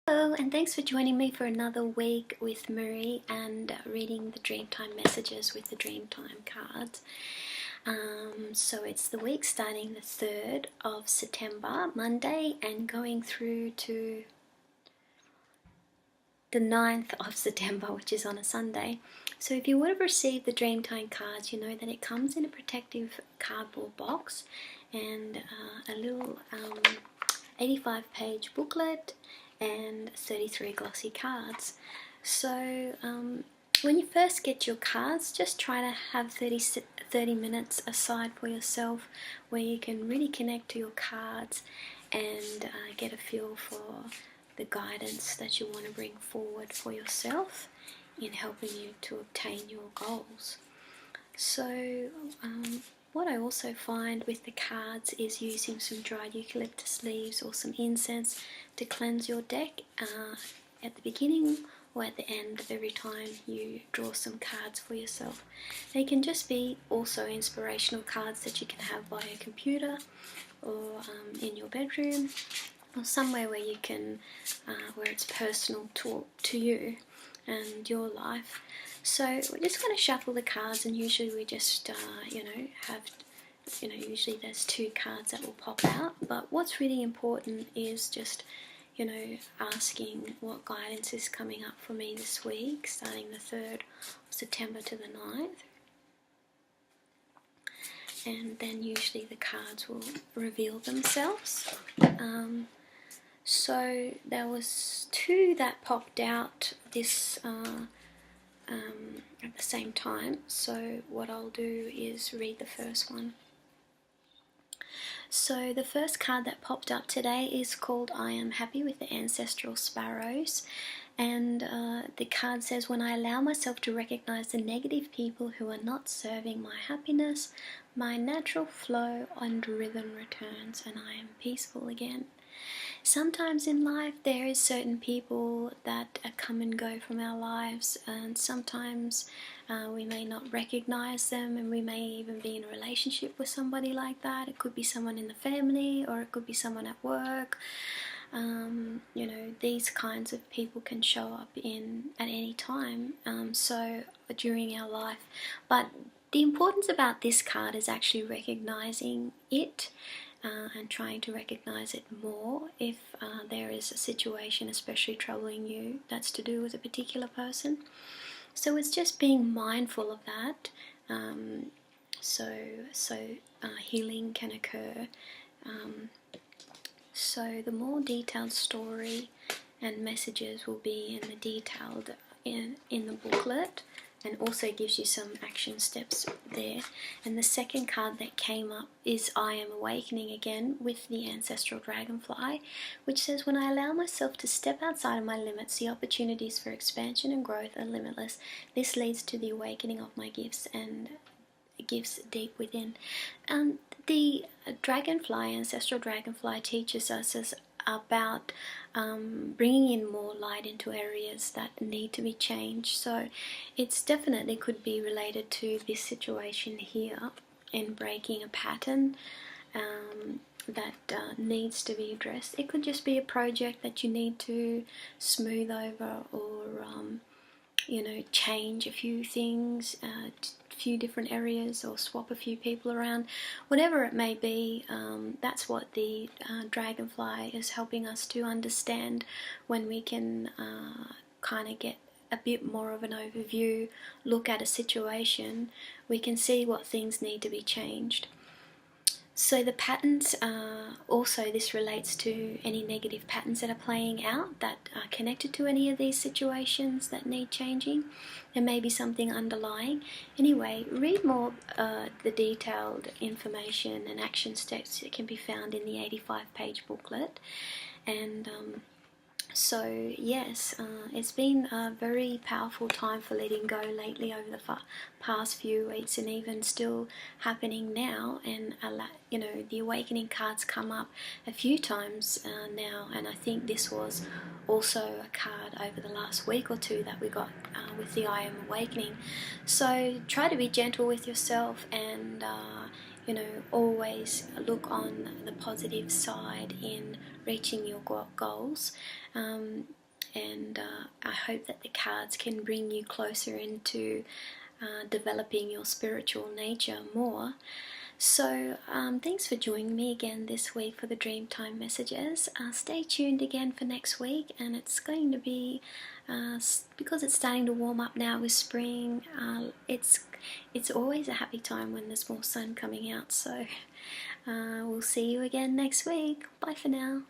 Hello, and thanks for joining me for another week with Mirree and reading the Dreamtime Messages with the Dreamtime cards. So it's the week starting the 3rd of September, Monday, and going through to the 9th of September, which is on a Sunday. So if you would have received the Dreamtime cards, you know that it comes in a protective cardboard box and a little 85-page booklet and 33 glossy cards. So when you first get your cards, just try to have 30 minutes aside for yourself where you can really connect to your cards and get a feel for the guidance that you want to bring forward for yourself in helping you to obtain your goals. So what I also find with the cards is using some dried eucalyptus leaves or some incense to cleanse your deck at the beginning or at the end of every time you draw some cards for yourself. They can just be also inspirational cards that you can have by a computer or in your bedroom or somewhere where you can, where it's personal to you and your life. So we're just going to shuffle the cards, and usually we just usually there's 2 cards that will pop out, but what's really important is just asking what guidance is coming up for me this week, starting the 3rd of September to the 9th. And then usually the cards will reveal themselves. So there was 2 that popped out this at the same time. So what I'll do is read the first one. So the first card that popped up today is called I Am Happy with the Ancestral Sparrows. And the card says, when I allow myself to recognize the negative people who are not serving my happiness, my natural flow and rhythm returns and I am peaceful again. Sometimes in life there is certain people that come and go from our lives, and sometimes we may not recognize them, and we may even be in a relationship with somebody like that. It could be someone in the family, or it could be someone at work. These kinds of people can show up at any time, so during our life. But the importance about this card is actually recognizing it and trying to recognize it more if there is a situation especially troubling you that's to do with a particular person. So it's just being mindful of that, so healing can occur. So the more detailed story and messages will be in the detailed in the booklet, and also gives you some action steps there. And the second card that came up is I Am Awakening again with the Ancestral Dragonfly, which says, when I allow myself to step outside of my limits, the opportunities for expansion and growth are limitless. This leads to the awakening of my gifts and gifts deep within. The dragonfly, Ancestral Dragonfly, teaches us about bringing in more light into areas that need to be changed. So it's definitely could be related to this situation here in breaking a pattern that needs to be addressed. It could just be a project that you need to smooth over, or change a few things, a few different areas, or swap a few people around, whatever it may be. That's what the dragonfly is helping us to understand. When we can kind of get a bit more of an overview look at a situation, we can see what things need to be changed. So the patterns, also this relates to any negative patterns that are playing out that are connected to any of these situations that need changing. There may be something underlying. Anyway, read more the detailed information and action steps that can be found in the 85-page booklet. And so yes, it's been a very powerful time for letting go lately over the past few weeks, and even still happening now. And the awakening cards come up a few times now, and I think this was also a card over the last week or 2 that we got with the I Am Awakening. So try to be gentle with yourself, and always look on the positive side in reaching your goals. And I hope that the cards can bring you closer into developing your spiritual nature more. So thanks for joining me again this week for the Dreamtime Messages. Stay tuned again for next week, and it's going to be, because it's starting to warm up now with spring, it's always a happy time when there's more sun coming out. So we'll see you again next week. Bye for now.